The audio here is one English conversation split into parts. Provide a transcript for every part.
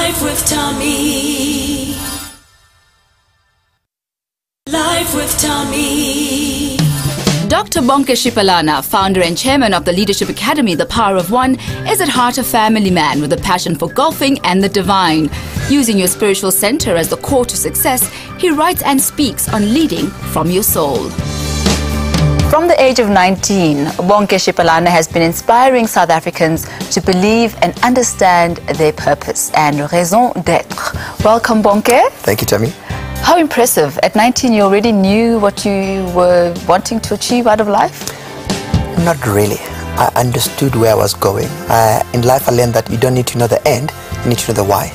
Life with Thami. Life with Thami. Dr. Bonnke Shipalana, founder and chairman of the Leadership Academy, The Power of One, is at heart a family man with a passion for golfing and the divine. Using your spiritual center as the core to success, he writes and speaks on leading from your soul. From the age of 19, Bonnke Shipalana has been inspiring South Africans to believe and understand their purpose and raison d'être. Welcome, Bonnke. Thank you, Thami. How impressive. At 19, you already knew what you were wanting to achieve out of life? Not really. I understood where I was going. In life, I learned that you don't need to know the end, you need to know the why.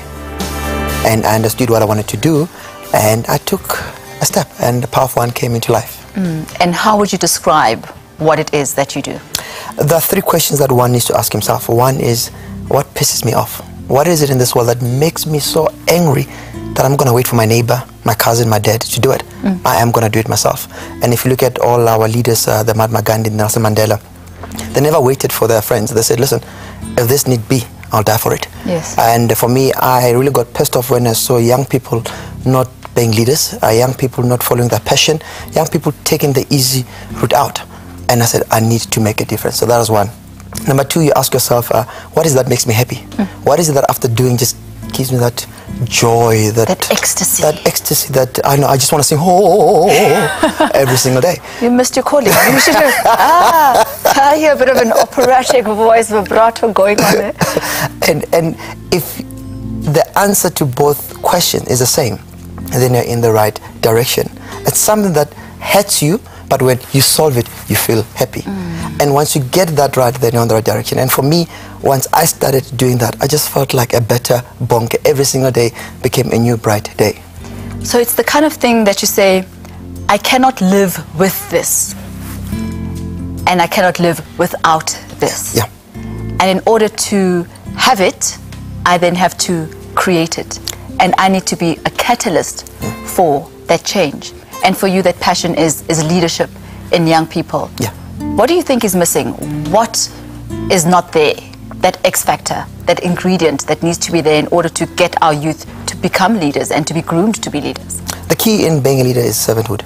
And I understood what I wanted to do, and I took a step, and the Power of One came into life. And how would you describe what it is that you do? There are three questions that one needs to ask himself. One is, what pisses me off? What is it in this world that makes me so angry that I'm going to wait for my neighbor, my cousin, my dad to do it? I am going to do it myself. And if you look at all our leaders, the Mahatma Gandhi, Nelson Mandela, they never waited for their friends. They said, listen, if this need be, I'll die for it. Yes. And for me, I really got pissed off when I saw young people not being leaders, young people not following their passion, young people taking the easy route out. And I said, I need to make a difference. So that was one. Number two, you ask yourself, what is it that makes me happy? What is it that after doing just gives me that joy, that ecstasy? That ecstasy that I know I just want to sing every single day. You missed your calling. You should have, I hear a bit of an operatic voice vibrato going on there. And if the answer to both questions is the same, then you're in the right direction. It's something that hurts you, but when you solve it, you feel happy. And once you get that right, then you're in the right direction. And for me, once I started doing that, I just felt like a better Bonnke. Every single day became a new bright day. So it's the kind of thing that you say, I cannot live with this, and I cannot live without this. Yeah. And in order to have it, I then have to create it. And I need to be a catalyst for that change. And for you, that passion is leadership in young people. Yeah. What do you think is missing? What is not there? That X factor, that ingredient that needs to be there in order to get our youth to become leaders and to be groomed to be leaders? The key in being a leader is servanthood.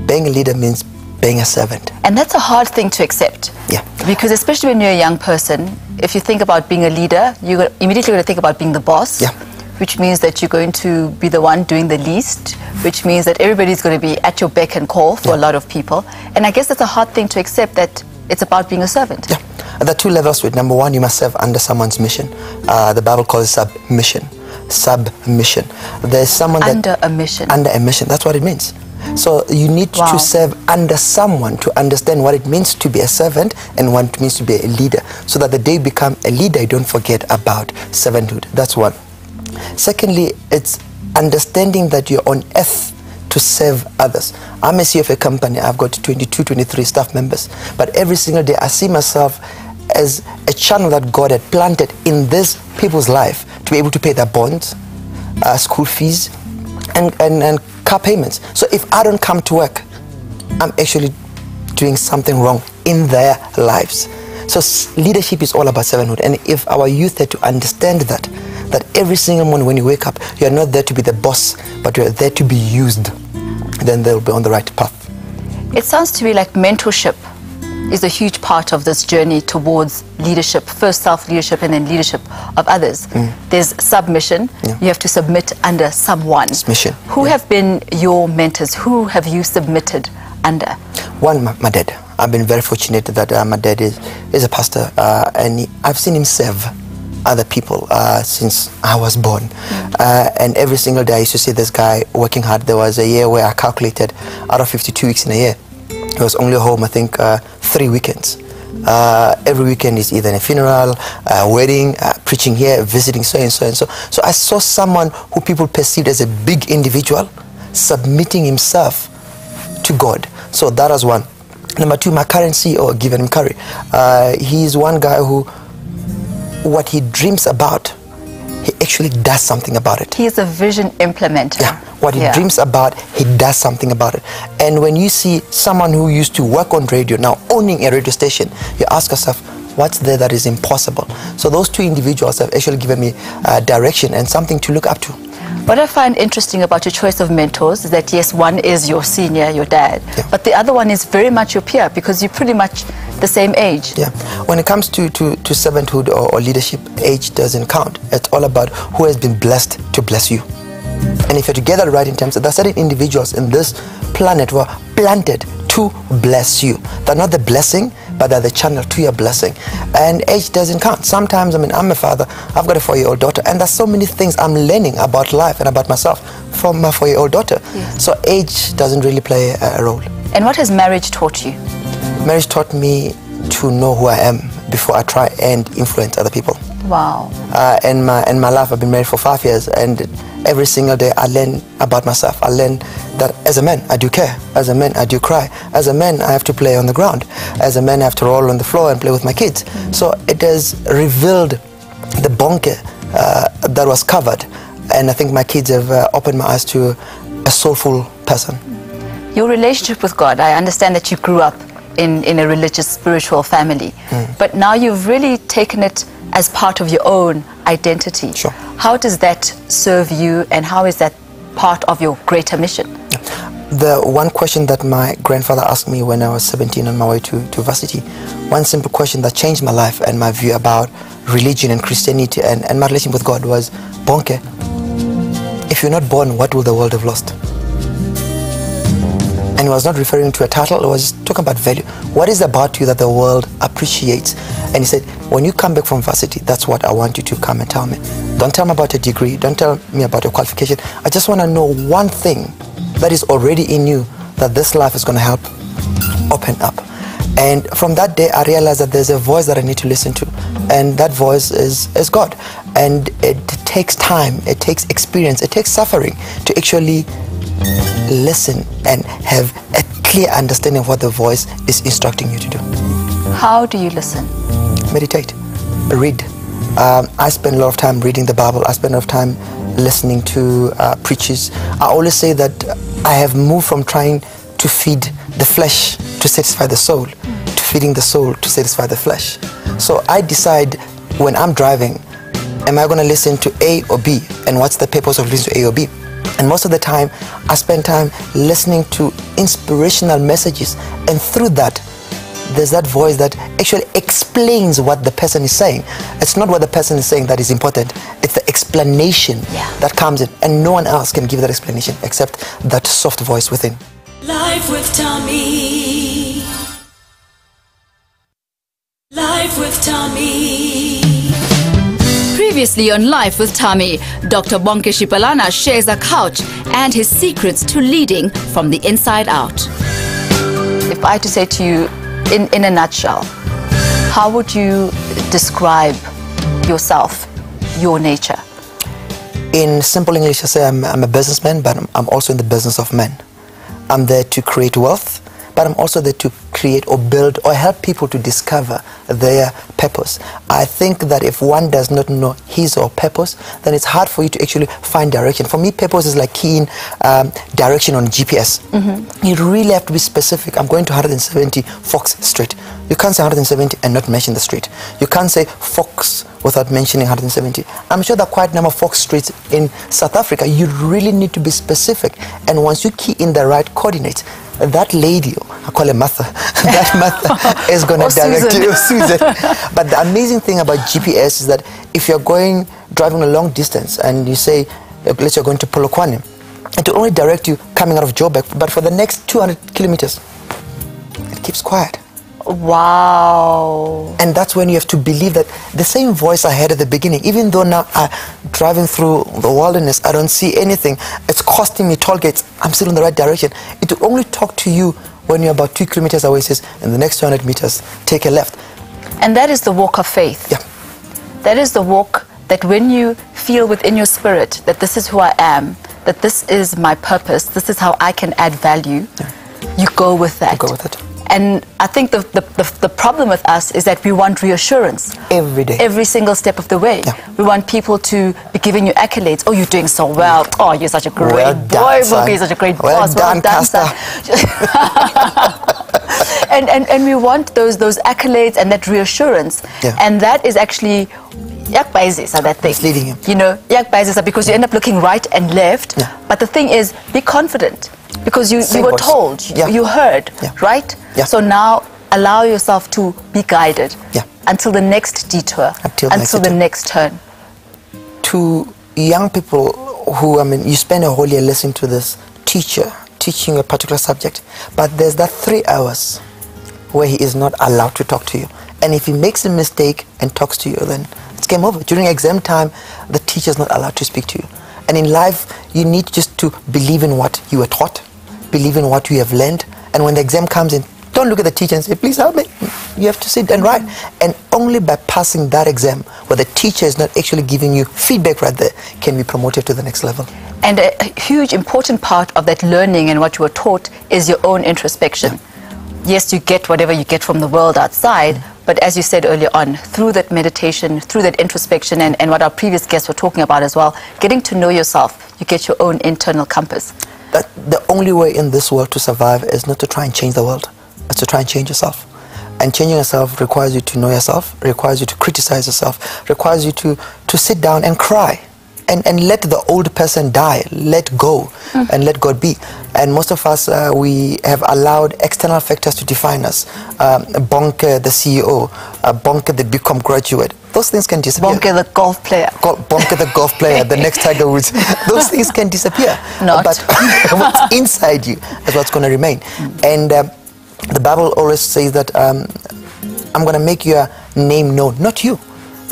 Being a leader means being a servant. And that's a hard thing to accept. Yeah. Because especially when you're a young person, if you think about being a leader, you're immediately going to think about being the boss. Yeah. Which means that you're going to be the one doing the least, which means that everybody's going to be at your beck and call for a lot of people. And I guess that's a hard thing to accept, that it's about being a servant. Yeah. There are two levels to it. Number one, you must serve under someone's mission. The Bible calls it submission. Submission. There's someone under a mission. Under a mission. That's what it means. So you need to serve under someone to understand what it means to be a servant and what it means to be a leader. So that the day you become a leader, you don't forget about servanthood. That's one. Secondly, it's understanding that you're on earth to serve others. I'm a CEO of a company. I've got 22, 23 staff members. But every single day, I see myself as a channel that God had planted in these people's life to be able to pay their bonds, school fees, and car payments. So if I don't come to work, I'm actually doing something wrong in their lives. So leadership is all about servanthood. And if our youth had to understand that every single morning when you wake up, you're not there to be the boss, but you're there to be used, then they'll be on the right path. It sounds to me like mentorship is a huge part of this journey towards leadership, first self-leadership and then leadership of others. There's submission. You have to submit under someone. Submission. Who have been your mentors? Who have you submitted under? One, my dad. I've been very fortunate that my dad is a pastor, and I've seen him serve other people since I was born. And every single day I used to see this guy working hard. There was a year where I calculated out of 52 weeks in a year, he was only home, I think, 3 weekends. Every weekend is either a funeral, a wedding, preaching here, visiting so and so and so. So I saw someone who people perceived as a big individual submitting himself to God. So that was one. Number two, my current CEO, Given Curry. He's one guy who, what he dreams about, he actually does something about it. He is a vision implementer. Yeah. What he dreams about, he does something about it. And when you see someone who used to work on radio, now owning a radio station, you ask yourself, What's there that is impossible? So those two individuals have actually given me direction and something to look up to. What I find interesting about your choice of mentors is that, yes, one is your senior, your dad, but the other one is very much your peer because you're pretty much the same age. Yeah. When it comes to servanthood or leadership, age doesn't count. It's all about who has been blessed to bless you. And if you're together right in terms, there are certain individuals in this planet who are planted to bless you. They're not the blessing, but they're the channel to your blessing. And age doesn't count. Sometimes, I mean, I'm a father, I've got a 4-year-old daughter, and there's so many things I'm learning about life and about myself from my 4-year-old daughter. Yes. So age doesn't really play a role. And what has marriage taught you? Marriage taught me to know who I am before I try and influence other people. Wow. In my life, I've been married for 5 years, and every single day I learn about myself. I learn that as a man, I do care. As a man, I do cry. As a man, I have to play on the ground. As a man, I have to roll on the floor and play with my kids. So it has revealed the Bonnke that was covered. And I think my kids have opened my eyes to a soulful person. Your relationship with God, I understand that you grew up in a religious, spiritual family. But now you've really taken it as part of your own identity. Sure. How does that serve you, and how is that part of your greater mission? The one question that my grandfather asked me when I was 17 on my way to varsity, one simple question that changed my life and my view about religion and Christianity and my relationship with God was, Bonnke, if you're not born, what will the world have lost? And he was not referring to a title, he was just talking about value. What is about you that the world appreciates? And he said, when you come back from varsity, that's what I want you to come and tell me. Don't tell me about your degree, don't tell me about your qualification. I just want to know one thing that is already in you that this life is going to help open up. And from that day, I realized that there's a voice that I need to listen to. And that voice is God. And it takes time, it takes experience, it takes suffering to actually listen and have a clear understanding of what the voice is instructing you to do. How do you listen? Meditate, read. I spend a lot of time reading the Bible. I spend a lot of time listening to preachers. I always say that I have moved from trying to feed the flesh to satisfy the soul to feeding the soul to satisfy the flesh. So I decide when I'm driving, am I going to listen to A or B, and what's the purpose of listening to A or B? And most of the time, I spend time listening to inspirational messages, and through that, there's that voice that actually explains what the person is saying. It's not what the person is saying that is important, it's the explanation that comes in, and no one else can give that explanation except that soft voice within. Life with Thami. Life with Thami. Previously on Life with Thami, Dr. Bonnke Shipalana shares a couch and his secrets to leading from the inside out. If I had to say to you, in a nutshell, how would you describe yourself, your nature? In simple English, I say I'm a businessman, but I'm also in the business of men. I'm there to create wealth, but I'm also there to create or build or help people to discover their purpose. I think that if one does not know his or purpose, then it's hard for you to actually find direction. For me, purpose is like keying direction on GPS. You really have to be specific. I'm going to 170 Fox Street. You can't say 170 and not mention the street. You can't say Fox without mentioning 170. I'm sure there are quite a number of Fox streets in South Africa. You really need to be specific. And once you key in the right coordinates, that lady, I call her Martha, that Martha is going to direct you, Susan. But the amazing thing about GPS is that if you're driving a long distance and you say, let's say you're going to Polokwane, it will only direct you coming out of Joburg, but for the next 200 kilometers, it keeps quiet. Wow. And that's when you have to believe that the same voice I had at the beginning, even though now I'm driving through the wilderness, I don't see anything, it's costing me toll gates, I'm still in the right direction. It will only talk to you when you're about 2 kilometers away. It says, in the next 200 meters, take a left. And that is the walk of faith. Yeah. That is the walk that when you feel within your spirit that this is who I am, that this is my purpose, this is how I can add value, you go with that. You go with it. And I think the problem with us is that we want reassurance. Every day. Every single step of the way. Yeah. We want people to be giving you accolades. Oh, you're doing so well. Oh, you're such a great boy. You're such a great boss. Well done, son. and we want those accolades and that reassurance. Yeah. And that is actually that thing. Misleading him. You know, because you end up looking right and left. Yeah. But the thing is, be confident because you were voice. told, Yeah. you heard, Yeah. right? Yeah. So now allow yourself to be guided until the next detour, until the next turn. To young people who, I mean, you spend a whole year listening to this teacher teaching a particular subject, but there's that 3 hours where he is not allowed to talk to you. And if he makes a mistake and talks to you, then it's game over. During exam time, the teacher is not allowed to speak to you. And in life, you need just to believe in what you were taught, believe in what you have learned, and when the exam comes in, don't look at the teacher and say, please help me. You have to sit and write. And only by passing that exam, where the teacher is not actually giving you feedback right there, can be promoted to the next level. And a huge important part of that learning and what you were taught is your own introspection. Yes, you get whatever you get from the world outside, but as you said earlier on, through that meditation, through that introspection, and what our previous guests were talking about as well, getting to know yourself, you get your own internal compass. That the only way in this world to survive is not to try and change the world, it's to try and change yourself. And changing yourself requires you to know yourself, requires you to criticize yourself, requires you to sit down and cry. And let the old person die, let go, and let God be. And most of us, we have allowed external factors to define us. Bonnke, the CEO, Bonnke, the BCom graduate. Those things can disappear. Bonnke, the golf player. Bonnke, the golf player, the next Tiger Woods. Those things can disappear. Not. But what's inside you is what's going to remain. And the Bible always says that I'm going to make your name known, not you.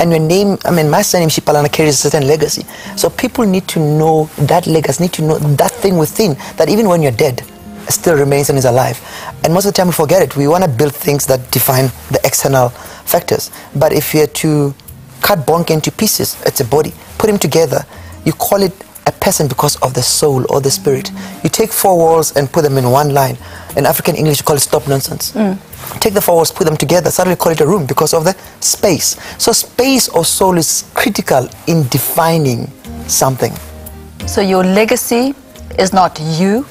And your name, I mean, my surname Shipalana carries a certain legacy. So people need to know that legacy, need to know that thing within, that even when you're dead, it still remains and is alive. And most of the time we forget it. We want to build things that define the external factors. But if you're to cut Bonnke into pieces, it's a body, put him together, you call it a person because of the soul or the spirit. You take 4 walls and put them in one line. In African English, you call it stop nonsense. Take the 4 walls, put them together, suddenly call it a room because of the space. So space or soul is critical in defining something. So your legacy is not you.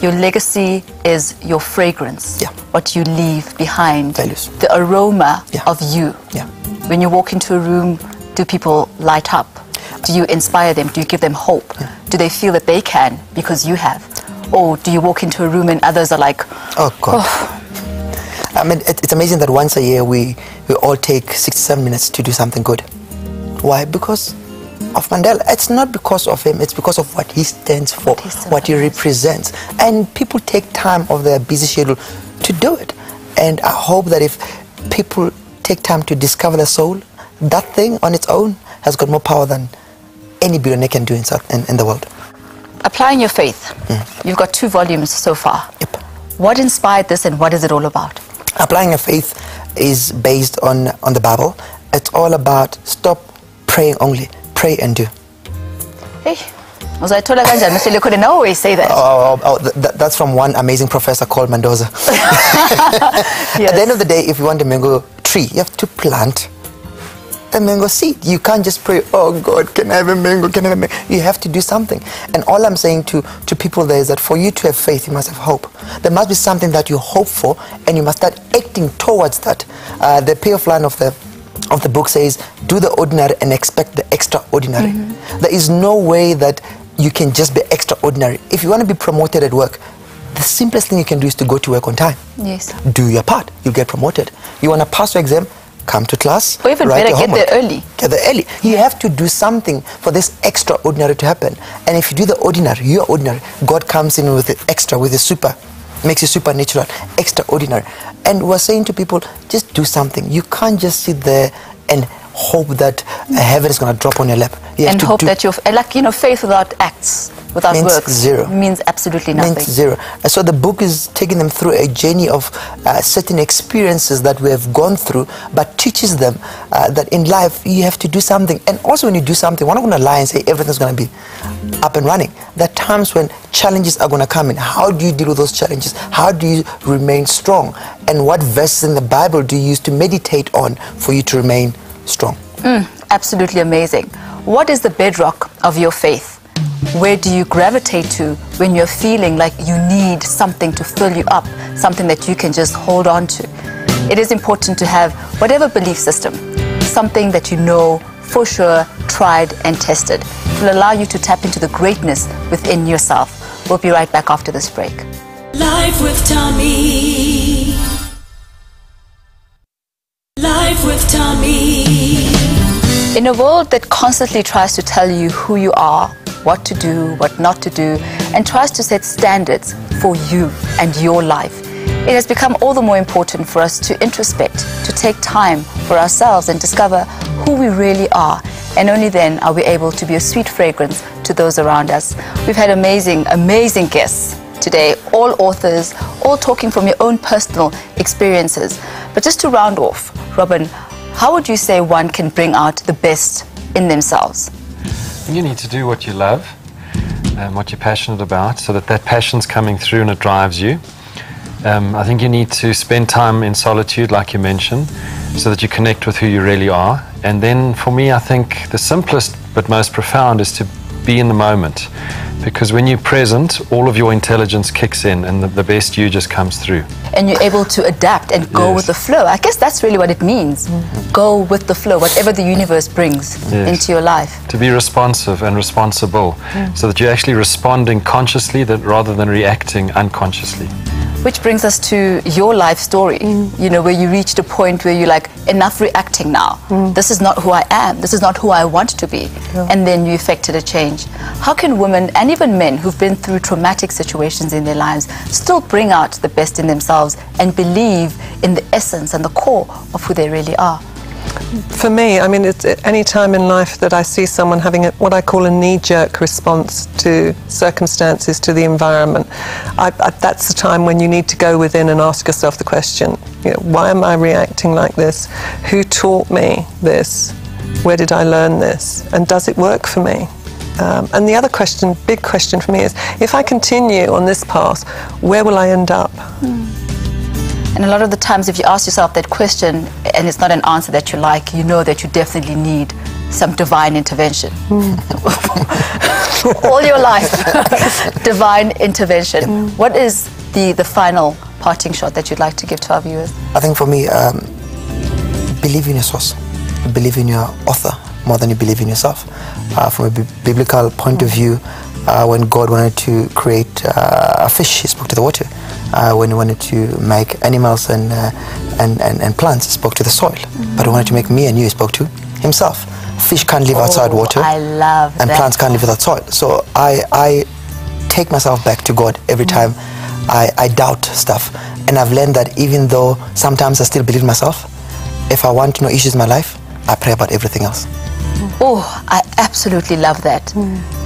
Your legacy is your fragrance. What you leave behind. Values. The aroma of you. When you walk into a room, do people light up? Do you inspire them? Do you give them hope? Do they feel that they can because you have? Or do you walk into a room and others are like, oh God. I mean, it's amazing that once a year we all take 67 minutes to do something good. Why? Because of Mandela. It's not because of him, it's because of what he stands for, what he represents. And people take time of their busy schedule to do it. And I hope that if people take time to discover their soul, that thing on its own has got more power than any billionaire can do in the world. Applying your faith. You've got 2 volumes so far. Yep. What inspired this and what is it all about? Applying your faith is based on the Bible. It's all about stop praying only, pray and do. Hey, couldn't always say that. That's from one amazing professor called Mendoza. Yes. At the end of the day, if you want a mango tree, you have to plant a mango seed. You can't just pray, oh God, can I have a mango, can I have a mango? You have to do something. And all I'm saying to people there is that for you to have faith, you must have hope. There must be something that you hope for, and you must start acting towards that. The payoff line of the book says, do the ordinary and expect the extraordinary. There is no way that you can just be extraordinary. If you want to be promoted at work, the simplest thing you can do is to go to work on time. Yes. Do your part, you'll get promoted. You want to pass your exam, come to class, or even write better, your homework. get there early. Get there early. You have to do something for this extraordinary to happen. And if you do the ordinary, you're ordinary. God comes in with the extra, with the super, makes you supernatural, extraordinary. And we're saying to people, just do something. You can't just sit there and hope that heaven is going to drop on your lap. You have and to hope that you're, like, you know, faith without acts, without means works, zero. Means absolutely nothing. Means zero. And so the book is taking them through a journey of certain experiences that we have gone through, but teaches them that in life you have to do something. And also when you do something, we're not going to lie and say everything's going to be up and running. There are times when challenges are going to come in. How do you deal with those challenges? How do you remain strong? And what verses in the Bible do you use to meditate on for you to remain strong? Absolutely amazing. What is the bedrock of your faith? Where do you gravitate to when you're feeling like you need something to fill you up, something that you can just hold on to? It is important to have whatever belief system, something that you know for sure, tried and tested. It will allow you to tap into the greatness within yourself. We'll be right back after this break. Life with Thami. Life with Thami. In a world that constantly tries to tell you who you are, what to do, what not to do, and tries to set standards for you and your life, it has become all the more important for us to introspect, to take time for ourselves and discover who we really are. And only then are we able to be a sweet fragrance to those around us. We've had amazing, amazing guests today, all authors, all talking from your own personal experiences. But just to round off, Robin, how would you say one can bring out the best in themselves? You need to do what you love and what you're passionate about, so that passion's coming through and it drives you. I think you need to spend time in solitude, like you mentioned, so that you connect with who you really are. And then for me, I think the simplest but most profound is to be in the moment. Because when you're present, all of your intelligence kicks in and the best you just comes through. And you're able to adapt and go with the flow. I guess that's really what it means. Go with the flow, whatever the universe brings into your life. To be responsive and responsible, so that you're actually responding consciously rather than reacting unconsciously. Which brings us to your life story, you know, where you reached a point where you're like, enough reacting now. This is not who I am. This is not who I want to be. And then you effected a change. How can women and even men who've been through traumatic situations in their lives still bring out the best in themselves and believe in the essence and the core of who they really are? For me, I mean, it's any time in life that I see someone having what I call a knee-jerk response to circumstances, to the environment, that's the time when you need to go within and ask yourself the question, you know, why am I reacting like this? Who taught me this? Where did I learn this? And does it work for me? And the other question, big question for me is, if I continue on this path, where will I end up? And a lot of the times, if you ask yourself that question and it's not an answer that you like, you know that you definitely need some divine intervention. All your life, divine intervention. What is the final parting shot that you'd like to give to our viewers? I think for me, believe in your source. Believe in your author more than you believe in yourself. From a biblical point of view, when God wanted to create a fish, he spoke to the water. When he wanted to make animals and plants, he spoke to the soil. But when he wanted to make me and you, he spoke to himself. Fish can't live outside water. I love that. And plants can't live without soil. So I take myself back to God every time I doubt stuff. And I've learned that even though sometimes I still believe in myself, if I want to know issues in my life, I pray about everything else. Oh, I absolutely love that.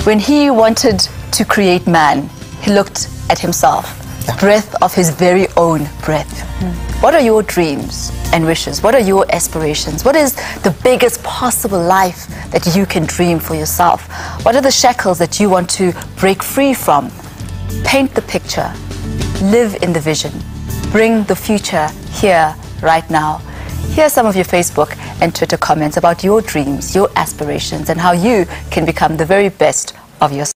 When he wanted to create man, he looked at himself. Breath of his very own breath. What are your dreams and wishes? What are your aspirations? What is the biggest possible life that you can dream for yourself? What are the shackles that you want to break free from? Paint the picture. Live in the vision. Bring the future here, right now. Here are some of your Facebook and Twitter comments about your dreams, your aspirations, and how you can become the very best of yourself.